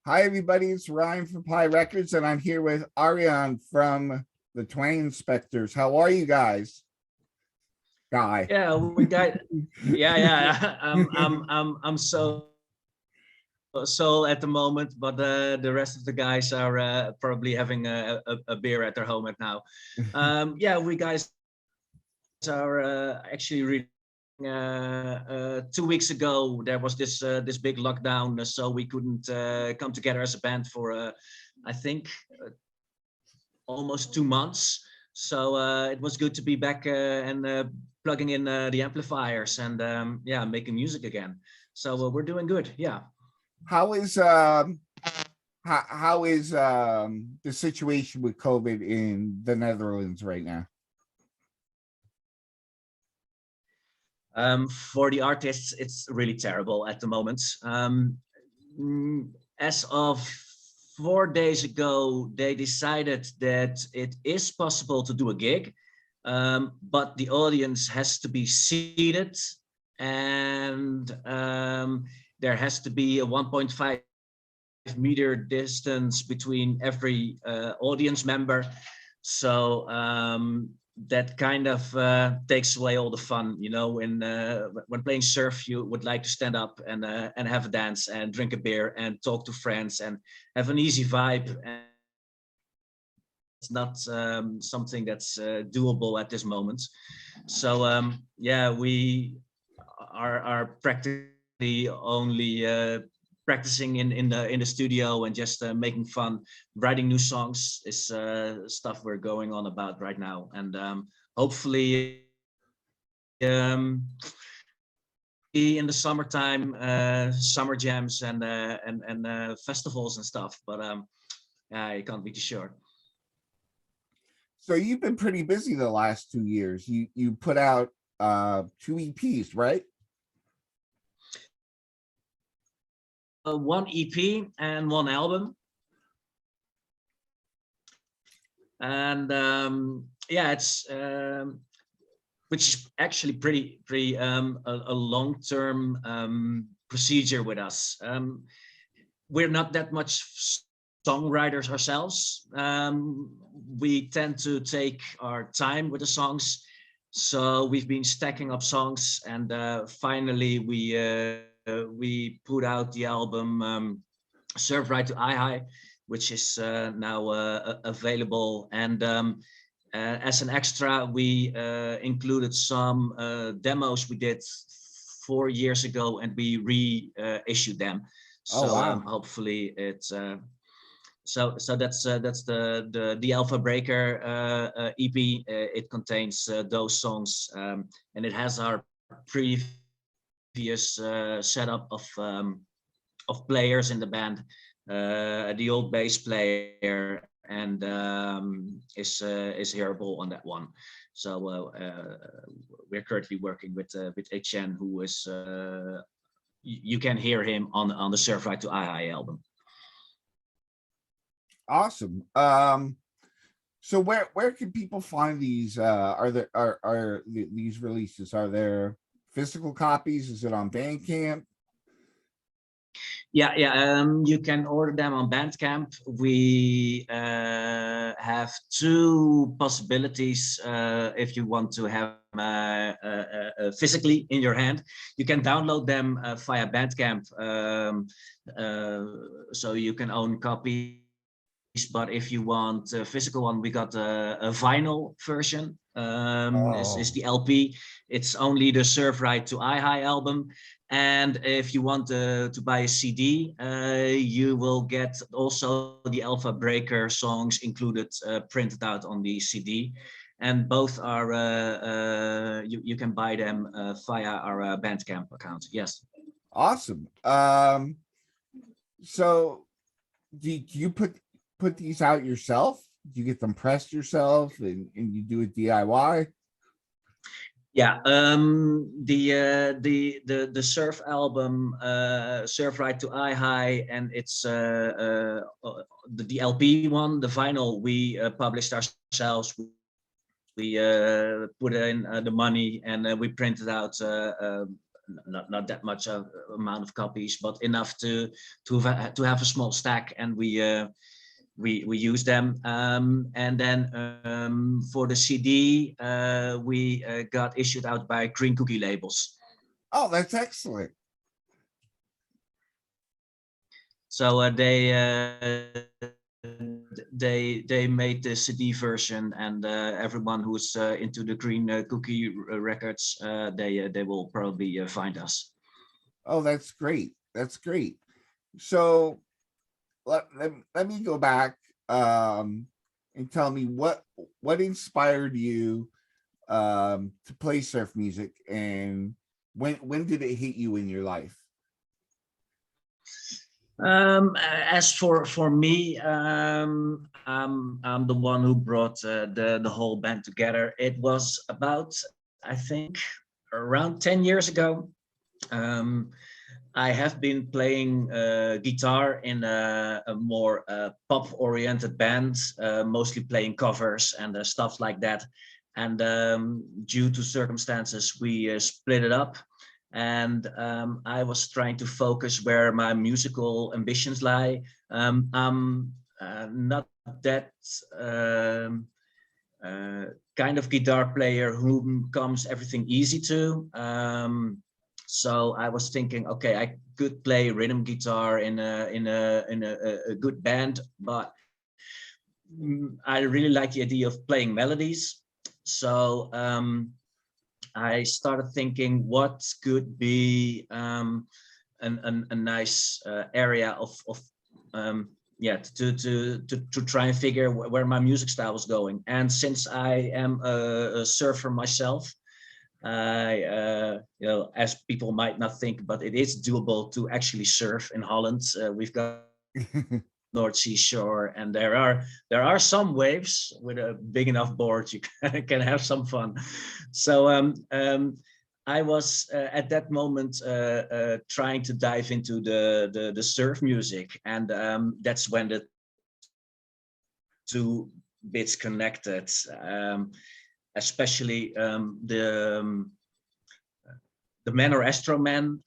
Hi, everybody. It's Ryan from Pie Records, and I'm here with Ariane from the Twang Inspectors. How are you guys? Guy. Yeah, we got. Yeah, yeah. I'm so at the moment, but the rest of the guys are probably having a beer at their home at now. Yeah, we guys are actually really. 2 weeks ago, there was this big lockdown, so we couldn't come together as a band for I think almost 2 months. So it was good to be back and plugging in the amplifiers and yeah, making music again. So we're doing good. Yeah. How is the situation with COVID in the Netherlands right now? For the artists, it's really terrible at the moment. As of 4 days ago, they decided that it is possible to do a gig, but the audience has to be seated and there has to be a 1.5-meter distance between every audience member. So that kind of takes away all the fun, you know. When playing surf, you would like to stand up and have a dance and drink a beer and talk to friends and have an easy vibe. And it's not something that's doable at this moment. So yeah, we are practically only practicing in the studio and just making fun. Writing new songs is stuff we're going on about right now, and hopefully in the summertime, summer jams and festivals and stuff. But I can't be too sure. So you've been pretty busy the last 2 years. You put out 2 EPs, right? One EP and one album, and yeah, it's which is actually pretty a long-term procedure with us. We're not that much songwriters ourselves. We tend to take our time with the songs, so we've been stacking up songs, and finally we put out the album Surf Right to I High, which is now available. And as an extra, we included some demos we did 4 years ago, and we reissued them. Oh, So wow. hopefully it's so that's the Alpha Breaker EP. It contains those songs, and it has our previous setup of players in the band. The old bass player and is hearable on that one. So we're currently working with HN, who is you can hear him on the Surf Right to I High album. Awesome. So where can people find these? Are these releases? Are there physical copies? Is it on Bandcamp? Yeah, you can order them on Bandcamp. We have two possibilities if you want to have physically in your hand. You can download them via Bandcamp, so you can own copies. But if you want a physical one, we got a vinyl version. Is the LP. It's only the Surf Right to I High album. And if you want to buy a CD, you will get also the Alpha Breaker songs included, printed out on the CD. And both are, you can buy them via our Bandcamp account. Yes. Awesome. So do you put these out yourself? Do you get them pressed yourself and you do it DIY? Yeah, the Surf album, Surf Right to I High, and it's the LP one, the vinyl we published ourselves. We put in the money, and we printed out not that much amount of copies, but enough to have a small stack, and we use them. And then for the CD, we got issued out by Green Cookie labels. Oh, that's excellent. So they made the CD version, and everyone who's into the Green Cookie records, they will probably find us. Oh, that's great. That's great. So let me go back and tell me what inspired you to play surf music, and when did it hit you in your life? As for me, I'm the one who brought the whole band together. It was about, I think, around 10 years ago. Um, I have been playing guitar in a more pop-oriented band, mostly playing covers and stuff like that. And due to circumstances, we split it up. And I was trying to focus where my musical ambitions lie. I'm not that kind of guitar player whom comes everything easy to. So I was thinking, okay, I could play rhythm guitar in a good band, but I really like the idea of playing melodies. So I started thinking what could be a nice area of yeah, to try and figure where my music style was going. And since I am a surfer myself, I you know, as people might not think, but it is doable to actually surf in Holland. We've got North Sea shore, and there are some waves with a big enough board you can have some fun. So I was at that moment trying to dive into the surf music, and that's when the two bits connected, especially the Man or Astro Man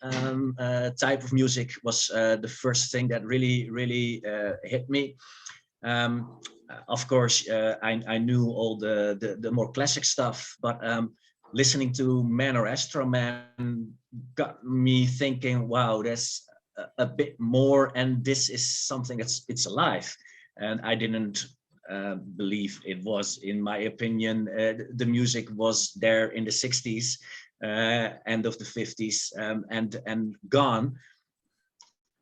type of music was the first thing that really hit me. Of course, I knew all the more classic stuff, but listening to Man or Astro Man got me thinking, wow, there's a bit more, and this is something it's alive. And I didn't believe it was. In my opinion, the music was there in the 60s, end of the 50s, and gone.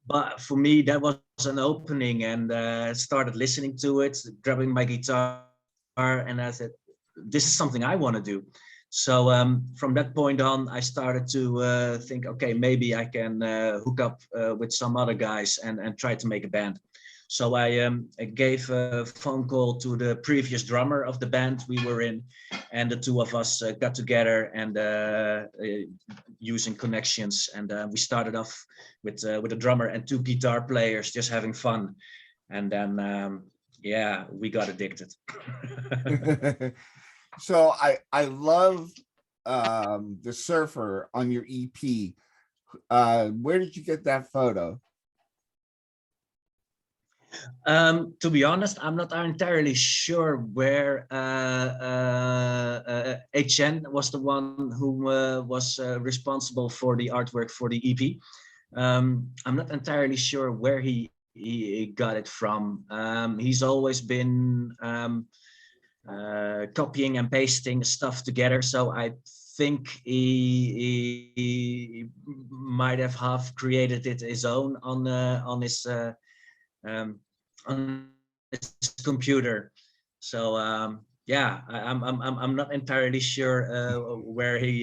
But for me, that was an opening, and started listening to it, grabbing my guitar, and I said, this is something I want to do. So from that point on, I started to think, okay, maybe I can hook up with some other guys and try to make a band. So I gave a phone call to the previous drummer of the band we were in, and the two of us got together and using connections, and we started off with a drummer and two guitar players, just having fun, and then yeah, we got addicted. So I love the surfer on your EP. Where did you get that photo? To be honest, I'm not entirely sure where HN was the one who was responsible for the artwork for the EP. I'm not entirely sure where he got it from. He's always been copying and pasting stuff together, so I think he might have half created it his own um, on his computer. So yeah, I'm not entirely sure where he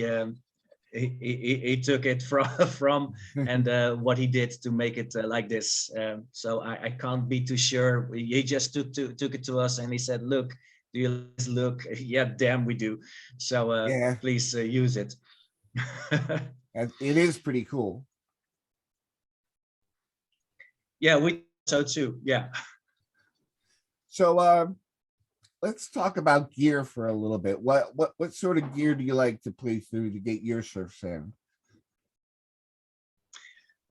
took it from and what he did to make it like this. So I can't be too sure. He just took it to us and he said, "Look, do you look? Yeah, damn, we do. So Yeah, please use it." it is pretty cool. Yeah, we so too. Yeah. So let's talk about gear for a little bit. What sort of gear do you like to play through to get your surf sound?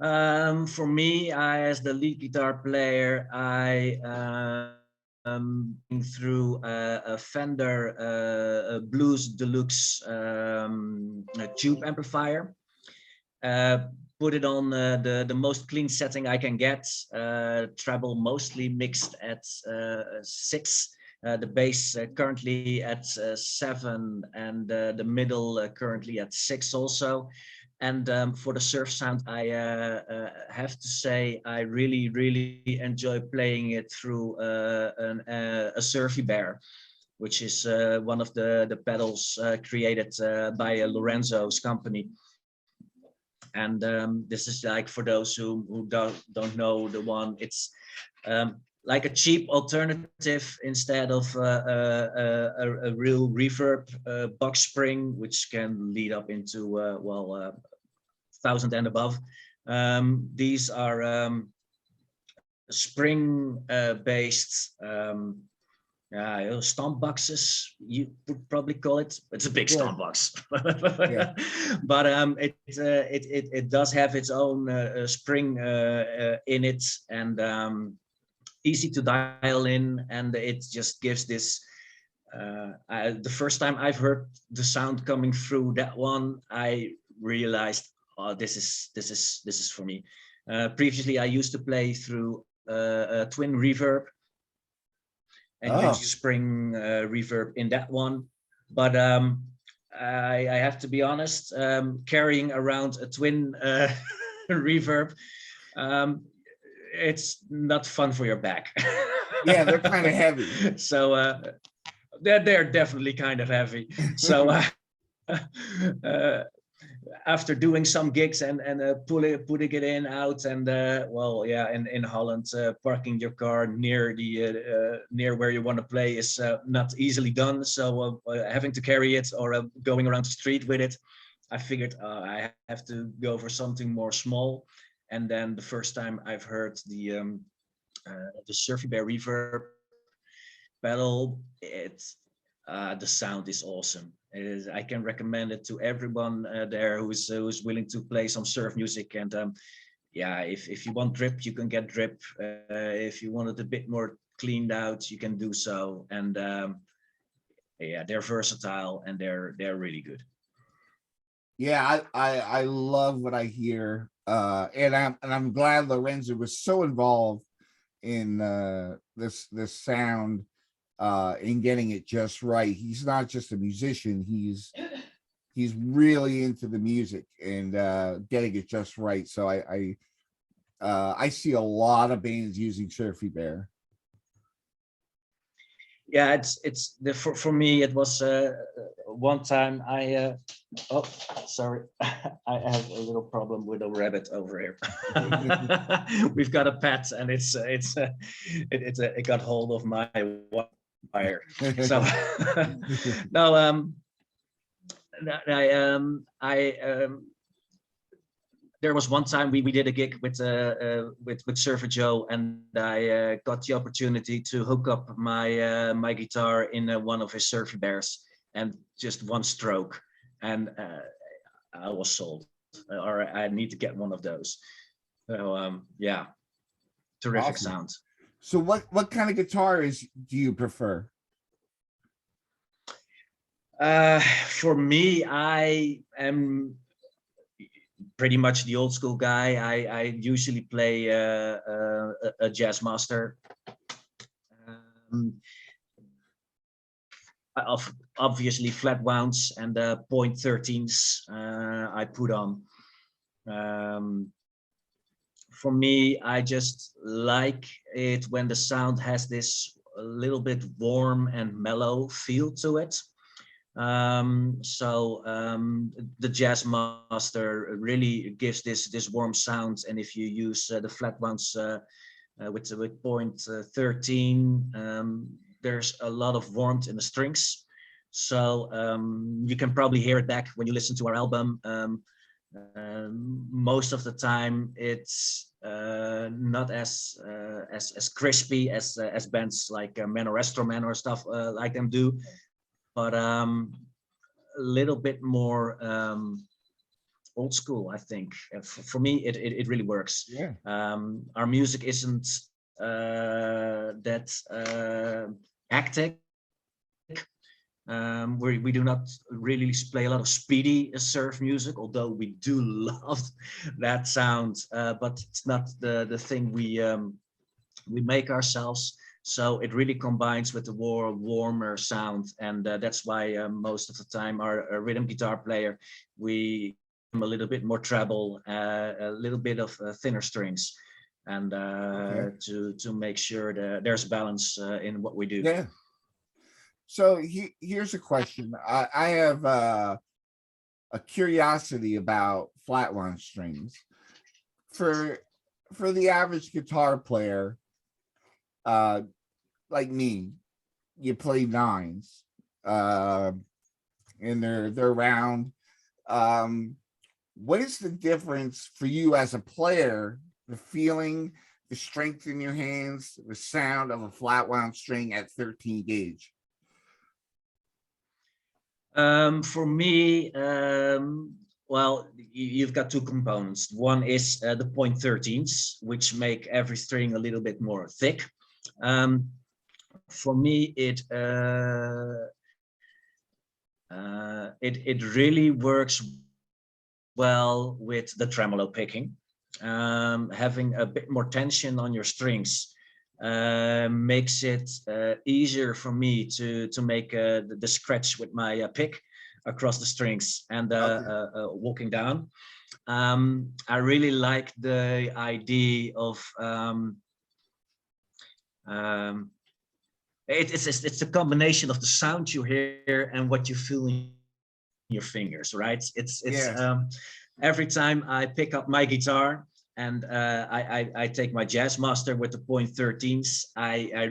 For me, as the lead guitar player, I through a Fender Blues Deluxe a tube amplifier. Uh, Put it on the most clean setting I can get. Treble mostly mixed at 6. The bass currently at 7, and the middle currently at 6 also. And for the surf sound, I have to say I really enjoy playing it through a Surfy Bear, which is one of the pedals created by Lorenzo's company. And this is like, for those who don't know the one, it's like a cheap alternative instead of a real reverb box spring, which can lead up into 1,000 and above. These are spring based stomp boxes, you would probably call it. It's a big stomp box. Yeah. But it does have its own spring in it, and easy to dial in, and it just gives this the first time I've heard the sound coming through that one, I realized, oh, this is for me. Previously I used to play through a twin reverb and use spring reverb in that one. But I have to be honest, carrying around a twin reverb, it's not fun for your back. Yeah, they're kind of heavy. So they're definitely kind of heavy. So after doing some gigs and putting it in out, and in Holland, parking your car near the near where you want to play is not easily done. So having to carry it or going around the street with it, I figured I have to go for something more small. And then the first time I've heard the Surfy Bear reverb pedal, the sound is awesome. I can recommend it to everyone there who's willing to play some surf music. And if you want drip, you can get drip. If you want it a bit more cleaned out, you can do so. And they're versatile and they're really good. Yeah, I love what I hear, and I'm glad Lorenzo was so involved in this sound, in getting it just right. He's not just a musician; he's really into the music and getting it just right. So I see a lot of bands using Surfy Bear. Yeah, it's the for me it was one time I oh sorry, I have a little problem with a rabbit over here. We've got a pet and it got hold of my wire. So no I there was one time we did a gig with Surfer Joe, and I got the opportunity to hook up my my guitar in one of his Surfy Bears, and just one stroke, and I was sold. Or I need to get one of those. So terrific Awesome. sound. So what kind of guitar do you prefer? For me, I am pretty much the old school guy. I usually play a Jazz Master. Obviously flat wounds and point 13s I put on. For me, I just like it when the sound has this a little bit warm and mellow feel to it. The Jazz Master really gives this warm sound, and if you use the flat ones with point 13, there's a lot of warmth in the strings. So you can probably hear it back when you listen to our album. Most of the time, it's not as crispy as bands like Man or Astroman or stuff like them do. But a little bit more old school, I think. For me, it really works. Yeah. Our music isn't that hectic. We do not really play a lot of speedy surf music, although we do love that sound, but it's not the thing we make ourselves. So it really combines with the warmer sound, and that's why most of the time our rhythm guitar player, we a little bit more treble, a little bit of thinner strings, and Okay. to make sure that there's balance in what we do. Yeah. So here's a question. I have a curiosity about flatline strings. For for the average guitar player, uh, like me, you play nines, uh, and they're round. Um, what is the difference for you as a player? The feeling, the strength in your hands, the sound of a flat wound string at 13 gauge. For me, well, you've got two components. One is the point 13s, which make every string a little bit more thick. For me, it really works well with the tremolo picking. Having a bit more tension on your strings makes it easier for me to make the scratch with my pick across the strings and Okay. walking down. I really like the idea of um, it's a combination of the sound you hear and what you feel in your fingers, right? It's Yeah. every time I pick up my guitar and I take my jazz master with the point 13s, I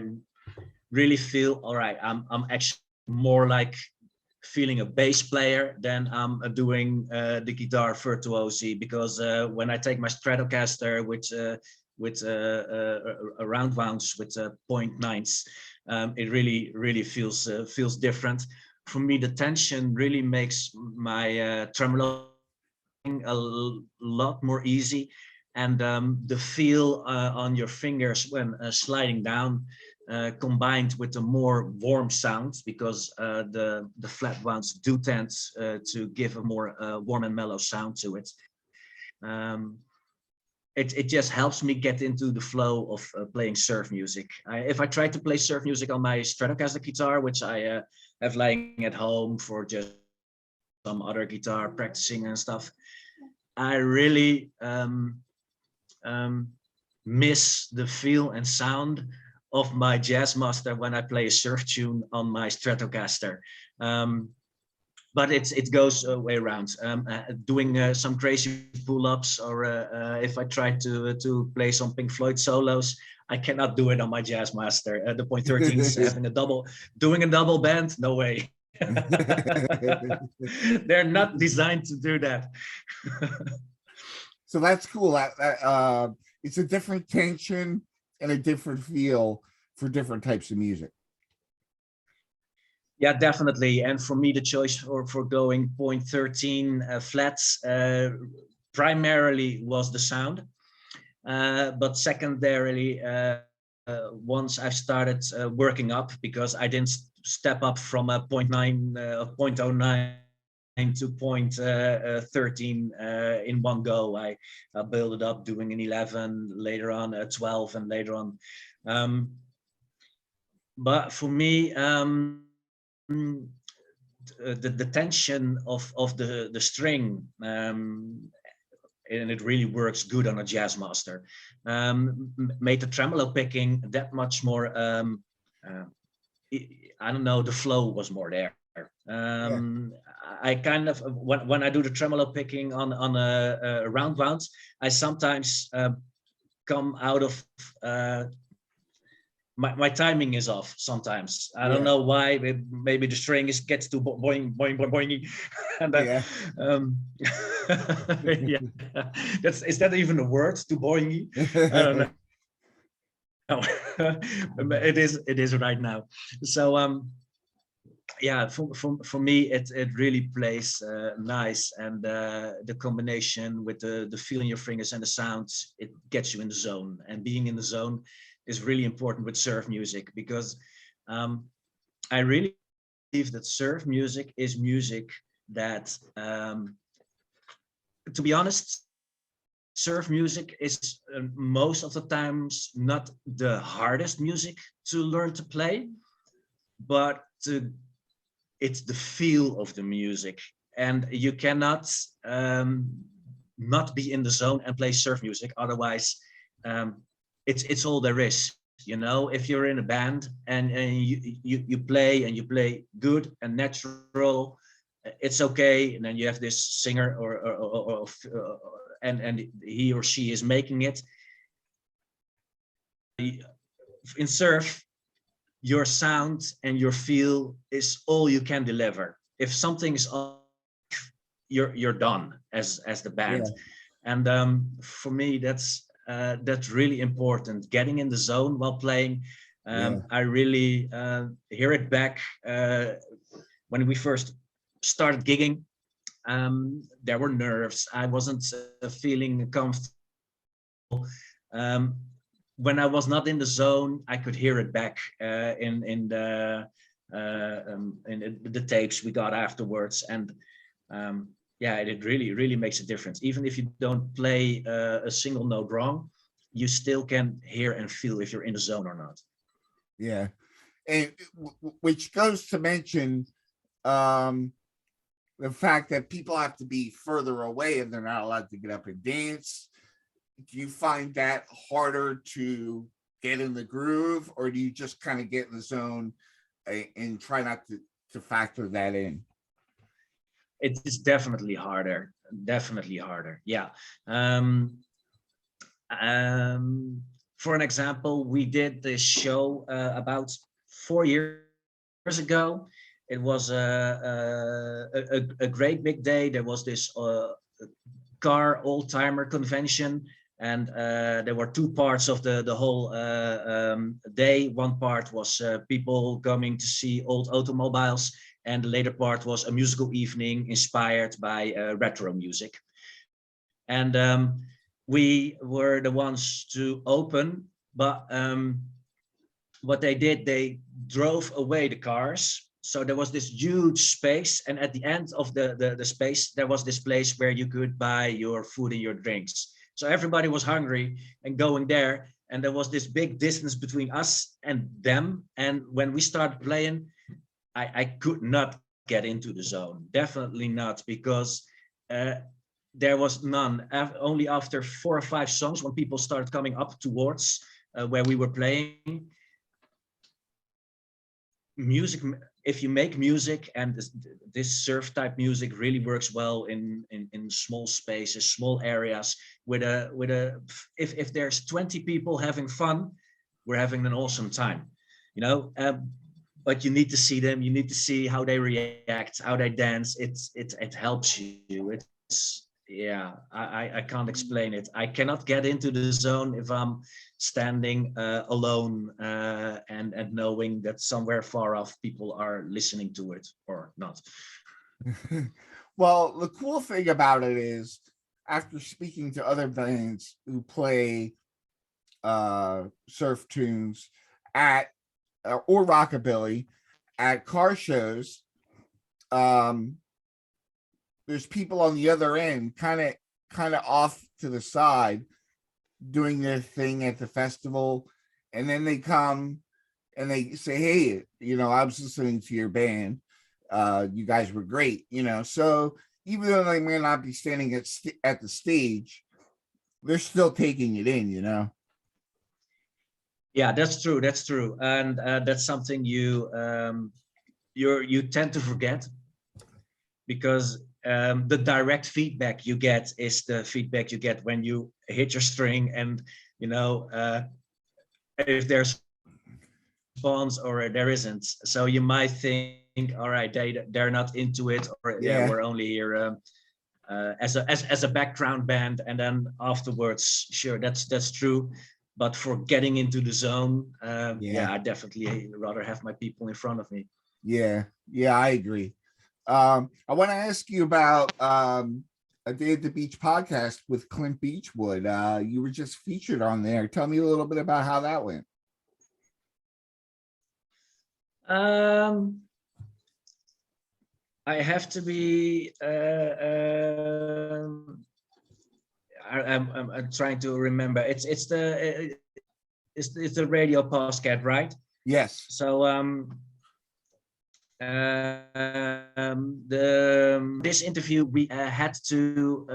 really feel all right. I'm actually more like feeling a bass player than I'm doing the guitar virtuosi, because when I take my Stratocaster with round wounds with point nines, it really feels different. For me, the tension really makes my tremolo a lot more easy, and the feel on your fingers when sliding down, combined with the more warm sounds, because the flat wounds do tend to give a more warm and mellow sound to it. Um, it just helps me get into the flow of playing surf music. If I try to play surf music on my Stratocaster guitar, which I have lying at home for just some other guitar practicing and stuff, I really miss the feel and sound of my jazz master when I play a surf tune on my Stratocaster. But it goes way around. Doing some crazy pull-ups, or if I try to play some Pink Floyd solos, I cannot do it on my jazz master. The point 13s doing a double bend, no way. They're not designed to do that. So that's cool. It's a different tension and a different feel for different types of music. Yeah, definitely. And for me, the choice for going point 13 flats primarily was the sound. But secondarily, once I started working up, because I didn't step up from a 0.09 to point 13 in one go. I built it up, doing an 11, later on a 12, and later on. But for me, the tension of the string, and it really works good on a jazz master, made the tremolo picking that much more. I don't know, the flow was more there. Yeah. I kind of, when I do the tremolo picking on a round wound, I sometimes come out of my timing is off sometimes. I don't Yeah. know why. Maybe the string gets to boing boing boing boing, and Yeah. yeah, is that even a word, to boing? I don't know. No, it is right now. So yeah, for me, it really plays nice, and the combination with the feel in your fingers and the sounds, it gets you in the zone. And being in the zone is really important with surf music, because um, I really believe that surf music is music that, to be honest, surf music is most of the times not the hardest music to learn to play, but it's the feel of the music, and you cannot not be in the zone and play surf music. Otherwise, um, it's all there is. You know, if you're in a band and you play and you play good and natural, it's okay. And then you have this singer and he or she is making it. In surf, your sound and your feel is all you can deliver. If something is off, you're done as the band. Yeah, And for me, that's really important. Getting in the zone while playing. yeah, I really hear it back when we first started gigging. There were nerves. I wasn't feeling comfortable. Um, when I was not in the zone, I could hear it back in the tapes we got afterwards, and yeah, it really makes a difference. Even if you don't play a single note wrong, you still can hear and feel if you're in the zone or not. yeah. And which goes to mention um the fact that people have to be further away and they're not allowed to get up and dance. Do you find that harder to get in the groove, or do you just kind of get in the zone and try not to factor that in? It is definitely harder, definitely harder. Yeah. Um, um, for an example, we did this show about 4 years ago. It was a great big day. There was this car old timer convention, and there were two parts of the whole day. One part was people coming to see old automobiles, and the later part was a musical evening inspired by retro music. And we were the ones to open, but what they did, they drove away the cars. So there was this huge space, and at the end of the space, there was this place where you could buy your food and your drinks. So everybody was hungry and going there, and there was this big distance between us and them. And when we started playing, I could not get into the zone. Definitely not, because there was none. Only after 4 or 5 songs, when people started coming up towards where we were playing, music, if you make music, and this surf type music really works well in small spaces, small areas, with a if there's 20 people having fun, we're having an awesome time, you know. But you need to see them, you need to see how they react, how they dance. It helps you. It's, yeah, I can't explain it. I cannot get into the zone if I'm standing alone and knowing that somewhere far off people are listening to it or not. Well, the cool thing about it is, after speaking to other bands who play surf tunes at or rockabilly at car shows, um there's people on the other end kind of off to the side doing their thing at the festival, and then they come and they say, hey, I was listening to your band, you guys were great, so even though they may not be standing at the stage, they're still taking it in. Yeah, that's true. That's true, and that's something you tend to forget, because the direct feedback you get is the feedback you get when you hit your string, and you know if there's response or there isn't. So you might think, all right, they're not into it, or yeah, Yeah, we're only here as a background band, and then afterwards, sure, that's true. But for getting into the zone, yeah. yeah, I definitely rather have my people in front of me. Yeah, yeah, I agree. I want to ask you about a Day at the Beach podcast with Clint Beechwood. You were just featured on there. Tell me a little bit about how that went. Um, I have to be. I'm trying to remember. It's the radio podcast, right? Yes. So this interview we had to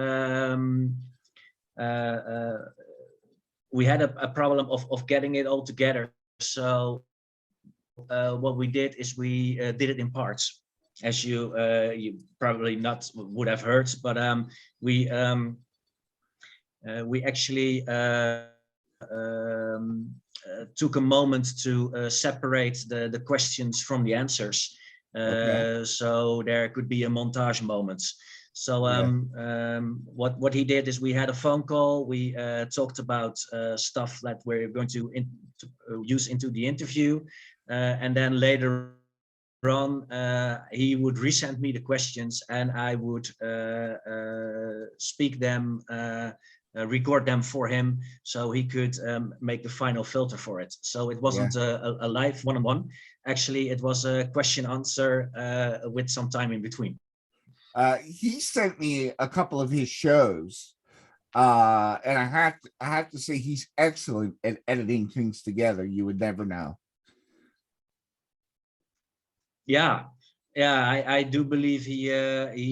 we had a problem of getting it all together. So what we did is we did it in parts, as you probably not would have heard, but we actually took a moment to separate the questions from the answers. Okay. So there could be a montage moments. So Yeah. what he did is we had a phone call. We talked about stuff that we're going to use into the interview, and then later on he would resend me the questions, and I would speak them. Record them for him so he could make the final filter for it. So it Yeah. wasn't a live one-on-one. Actually, it was a question answer with some time in between. He sent me a couple of his shows. And I have to say he's excellent at editing things together. You would never know. Yeah, yeah, I do believe he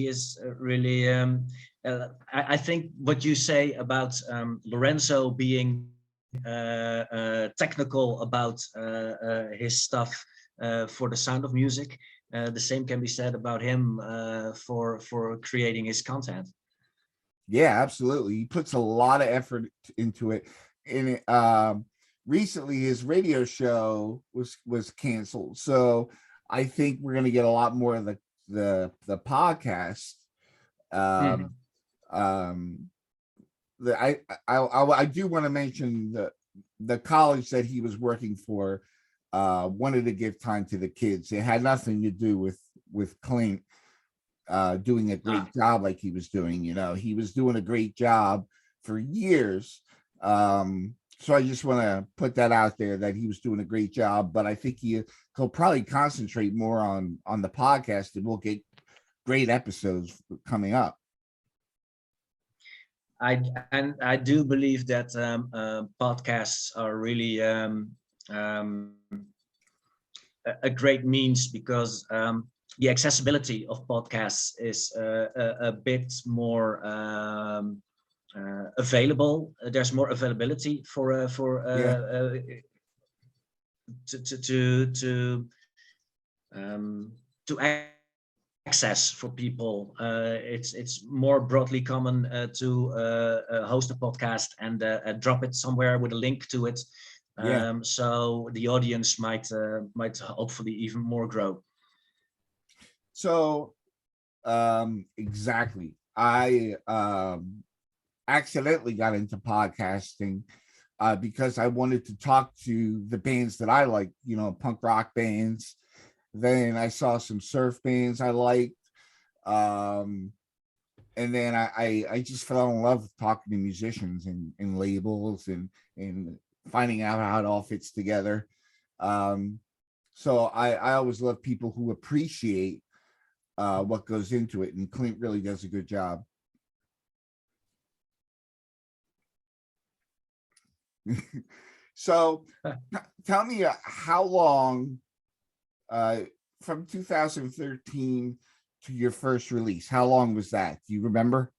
is really. I think what you say about Lorenzo being technical about his stuff for the sound of music, the same can be said about him for creating his content. Yeah, absolutely. He puts a lot of effort into it. And recently his radio show was canceled. So I think we're gonna get a lot more of the podcast. Um Mhm. um the I do want to mention the college that he was working for wanted to give time to the kids. It had nothing to do with Clint doing a great Ah, job like he was doing. He was doing a great job for years. So I just want to put that out there that he was doing a great job, but I think he'll probably concentrate more on the podcast, and we'll get great episodes coming up. I do believe that podcasts are really um, a great means because the accessibility of podcasts is a bit more available. There's more availability Yeah, to um, to access for people. It's more broadly common to host a podcast and drop it somewhere with a link to it. yeah. So the audience might hopefully even more grow. So exactly. I accidentally got into podcasting because I wanted to talk to the bands that I like, punk rock bands. Then I saw some surf bands I liked. Um, and then I just fell in love with talking to musicians and labels and finding out how it all fits together. Um, so I always love people who appreciate what goes into it, and Clint really does a good job. So tell me how long uh, from 2013 to your first release, how long was that? Do you remember?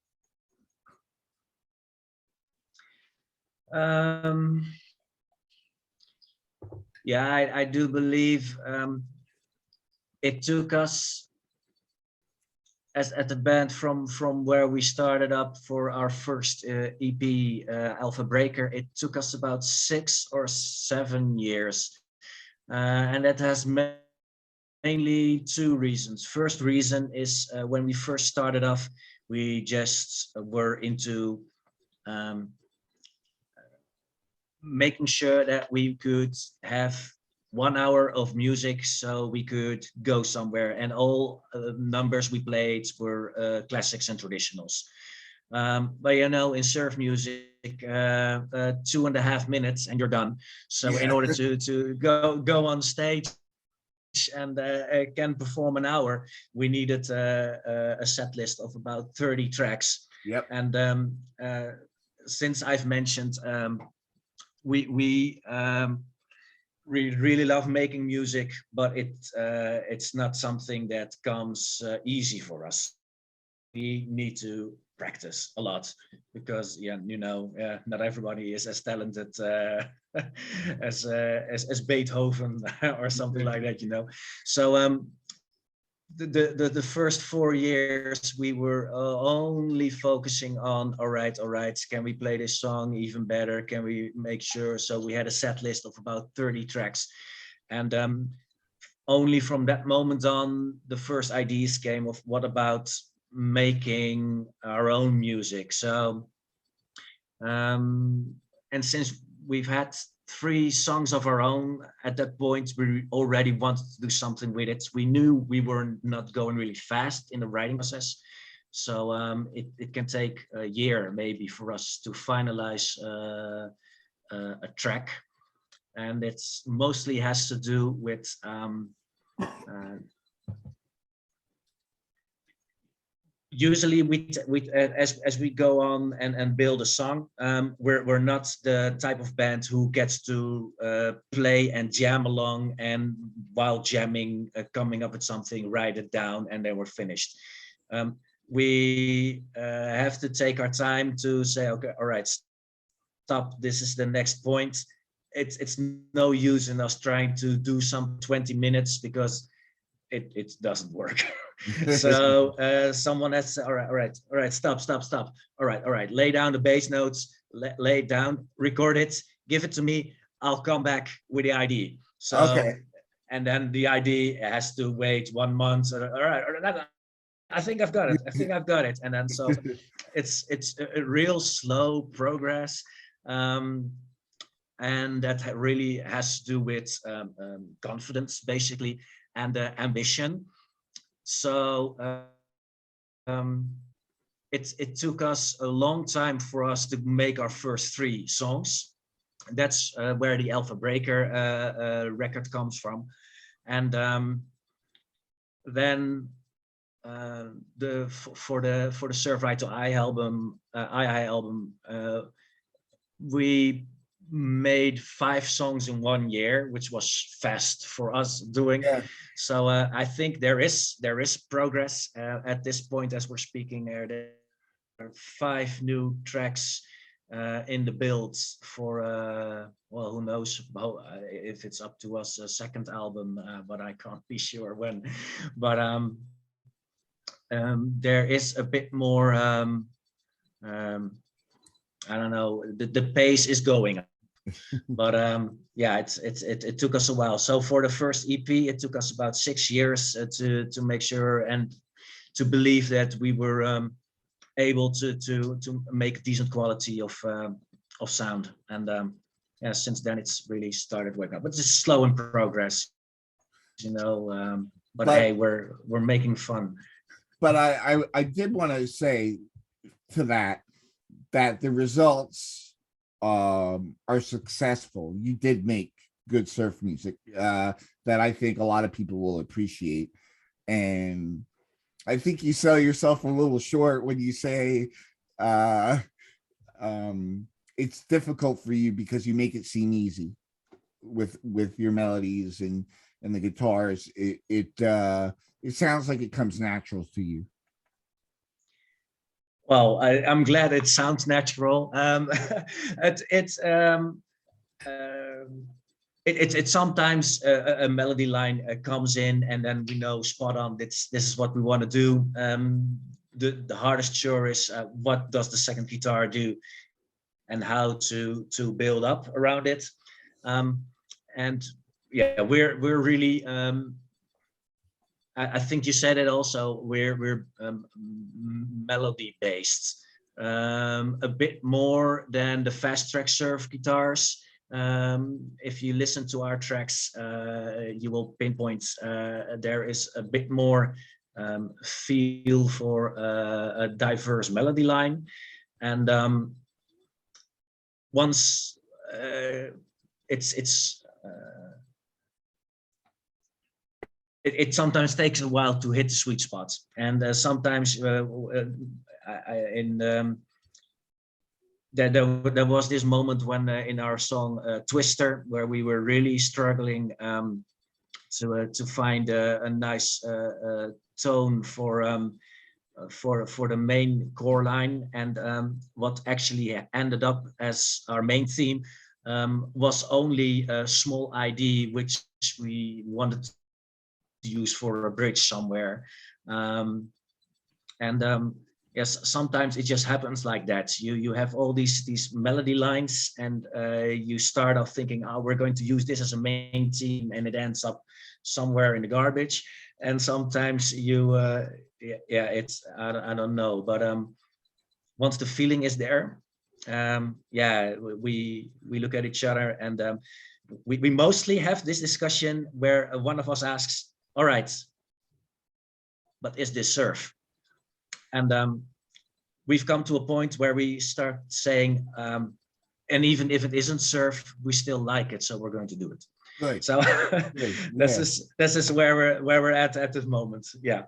Um, yeah, I do believe it took us as at the band from where we started up for our first EP, Alpha Breaker. It took us about 6 or 7 years, and that has mainly two reasons. First reason is when we first started off, we just were into um, making sure that we could have 1 hour of music so we could go somewhere, and all numbers we played were classics and traditionals. But you know, in surf music, 2.5 minutes and you're done. So in Yeah. order to go on stage and can perform an hour, we needed a set list of about 30 tracks. Yep. And since I've mentioned, we really love making music, but it's not something that comes easy for us. We need to practice a lot because, yeah, you know, not everybody is as talented as Beethoven or something like that, you know. So the first 4 years we were only focusing on, all right, can we play this song even better, can we make sure? So we had a set list of about 30 tracks, and only from that moment on the first ideas came of what about making our own music. So and since we've had 3 songs of our own at that point, we already wanted to do something with it. We knew we were not going really fast in the writing process. So it can take a year maybe for us to finalize a track. And it's mostly has to do with usually as we go on and build a song, we're not the type of band who gets to play and jam along, and while jamming coming up with something, write it down, and then we're finished. We have to take our time to say, okay, all right, stop, this is the next point. It's no use in us trying to do some 20 minutes because it doesn't work. So someone has to say, all right, stop. All right, lay down the bass notes, lay it down, record it, give it to me. I'll come back with the ID. So, Okay. and then the ID has to wait 1 month. All right, I think I've got it. And then so it's a real slow progress. And that really has to do with confidence, basically, and ambition. So it took us a long time for us to make our first 3 songs. That's where the Alpha Breaker record comes from. And then for the Surf Right to I album, we made 5 songs in 1 year, which was fast for us doing. Yeah. So I think there is progress at this point as we're speaking. There are 5 new tracks in the builds for well, who knows if it's up to us, a second album, but I can't be sure when. But there is a bit more. I don't know. The pace is going up. But yeah, it took us a while. So for the first EP, it took us about 6 years to make sure and to believe that we were able to make decent quality of sound. And yeah, since then it's really started working out. But it's slow in progress, you know. But hey, we're making fun. But I did want to say to that the results are successful. You did make good surf music that I think a lot of people will appreciate. And I think you sell yourself a little short when you say it's difficult for you because you make it seem easy with your melodies and the guitars. It sounds like it comes natural to you. Well, I'm glad it sounds natural. It's sometimes a melody line comes in, and then we know spot on. This is what we want to do. The hardest chore is what does the second guitar do, and how to build up around it. And yeah, we're really. I think you said it also. We're melody based, a bit more than the fast track surf guitars. If you listen to our tracks, you will pinpoint there is a bit more feel for a diverse melody line. And once it sometimes takes a while to hit the sweet spots, and sometimes there was this moment when in our song Twister, where we were really struggling to find a nice tone for the main core line, and what actually ended up as our main theme was only a small ID which we wanted to use for a bridge somewhere. Yes, sometimes it just happens like that. You have all these melody lines, and you start off thinking, oh, we're going to use this as a main theme, and it ends up somewhere in the garbage. And sometimes you yeah, it's I don't know, but once the feeling is there, yeah, we look at each other, and we mostly have this discussion where one of us asks, all right, but is this surf? And we've come to a point where we start saying, and even if it isn't surf, we still like it, so we're going to do it. Good. So Good. this Yeah. is where we're at this moment. Yeah.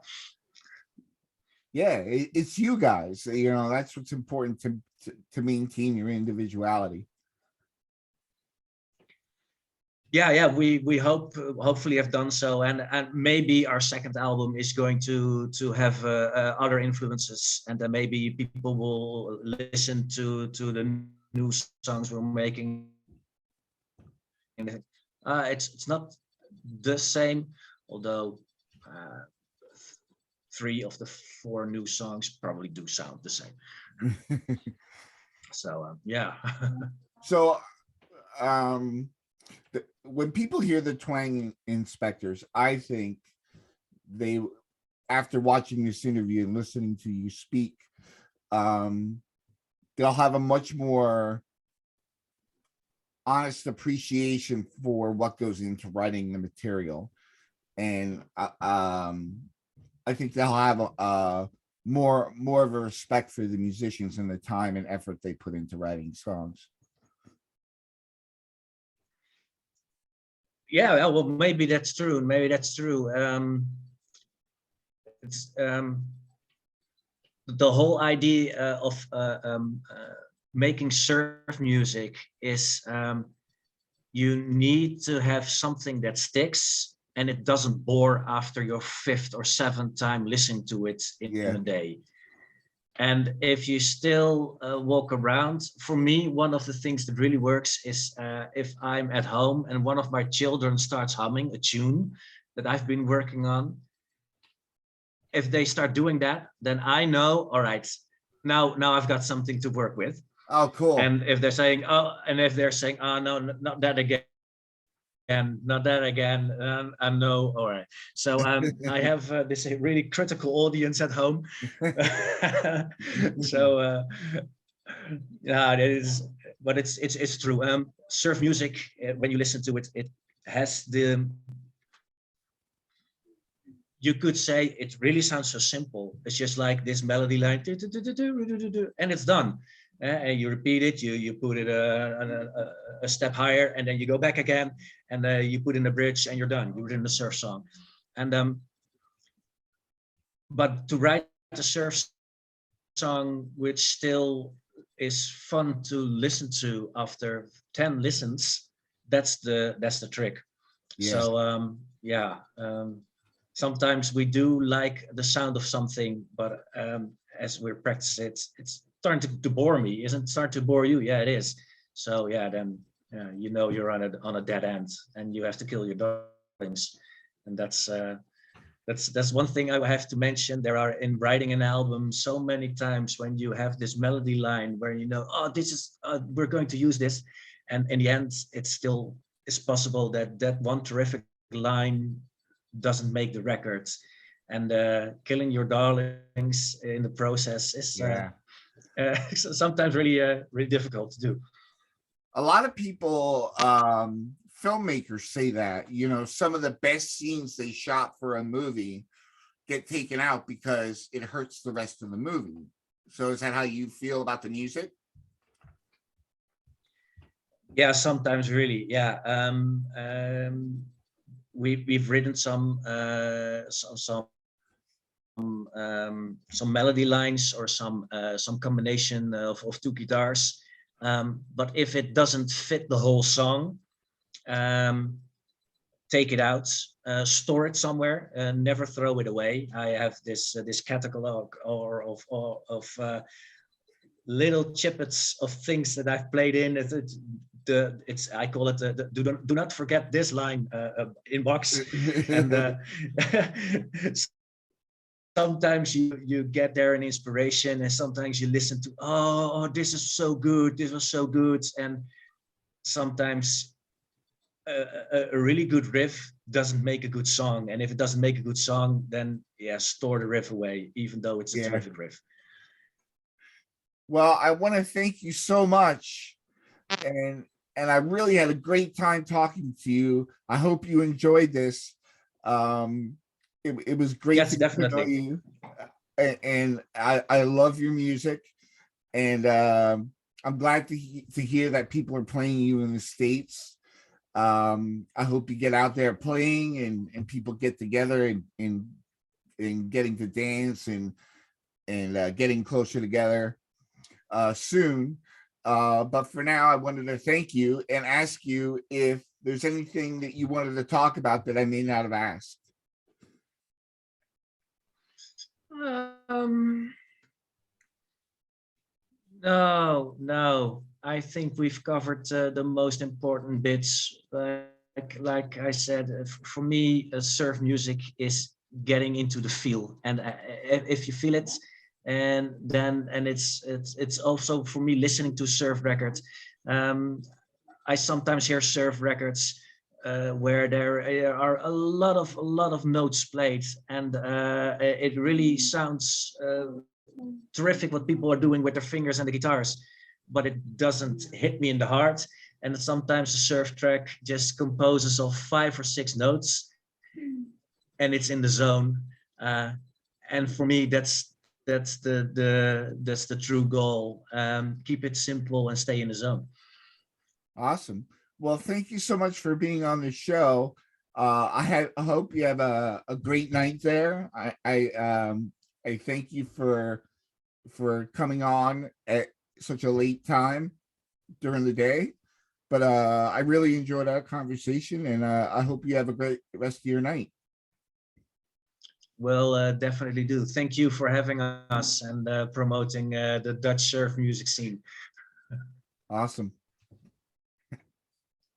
Yeah, it's you guys. You know, that's what's important to maintain your individuality. Yeah, we hopefully have done so, and maybe our second album is going to have other influences, and then maybe people will listen to the new songs we're making. It's not the same, although 3 of the 4 new songs probably do sound the same. So yeah. So when people hear the Twang Inspectors, I think they, after watching this interview and listening to you speak, they'll have a much more honest appreciation for what goes into writing the material, and I think they'll have more of a respect for the musicians and the time and effort they put into writing songs. Yeah, well, maybe that's true. Maybe that's true. It's the whole idea of making surf music is you need to have something that sticks, and it doesn't bore after your 5th or 7th time listening to it in a day. And if you still walk around, for me, one of the things that really works is if I'm at home and one of my children starts humming a tune that I've been working on. If they start doing that, then I know, all right, now I've got something to work with. Oh, cool. And if they're saying, oh, no, not that again, and not that again, I know, all right. So I have this really critical audience at home. So yeah, it is, but it's true. Surf music, when you listen to it, it has you could say it really sounds so simple. It's just like this melody line, and it's done. And you repeat it, you put it a step higher, and then you go back again, and you put in a bridge, and you're done. You're in the surf song. And but to write a surf song which still is fun to listen to after 10 listens, that's the trick. Yeah. So yeah. Sometimes we do like the sound of something, but as we're practicing it, it's starting to bore me. Isn't it starting to bore you? Yeah, it is. So yeah, then you know you're on a dead end, and you have to kill your darlings. And that's one thing I have to mention. There are, in writing an album, so many times when you have this melody line where you know, oh, this is we're going to use this, and in the end, it still is possible that one terrific line doesn't make the records, and killing your darlings in the process is sometimes really really difficult to do. a lot of people, filmmakers say that, you know, some of the best scenes they shot for a movie get taken out because it hurts the rest of the movie. So is that how you feel about the music? Yeah, sometimes really. Yeah. We've written some melody lines or some combination of two guitars. But if it doesn't fit the whole song, um, take it out, store it somewhere, and never throw it away. I have this catalog of little chippets of things that I've played in. It's I call it the do not forget this line inbox, and sometimes you get there an inspiration, and sometimes you listen to, oh, this is so good, this was so good, and sometimes a really good riff doesn't make a good song, and if it doesn't make a good song, then yeah, store the riff away, even though it's a Yeah. terrific riff. Well, I want to thank you so much, and I really had a great time talking to you. I hope you enjoyed this. It was great Yes, to get to know definitely. you, and I love your music, and I'm glad to hear that people are playing you in the States. I hope you get out there playing, and people get together, and getting to dance, and getting closer together soon. But for now, I wanted to thank you and ask you if there's anything that you wanted to talk about that I may not have asked. Um, no. I think we've covered the most important bits. Like I said, for me, surf music is getting into the feel, and if you feel it, and it's also for me listening to surf records. Um, I sometimes hear surf records where there are a lot of notes played, and it really sounds terrific what people are doing with their fingers and the guitars, but it doesn't hit me in the heart. And sometimes a surf track just composes of 5 or 6 notes, and it's in the zone. Uh, and for me, that's the true goal. Keep it simple and stay in the zone. Awesome. Well, thank you so much for being on the show. I hope you have a great night there. I thank you for coming on at such a late time during the day. But I really enjoyed our conversation, and I hope you have a great rest of your night. Will definitely do. Thank you for having us and promoting the Dutch surf music scene. Awesome.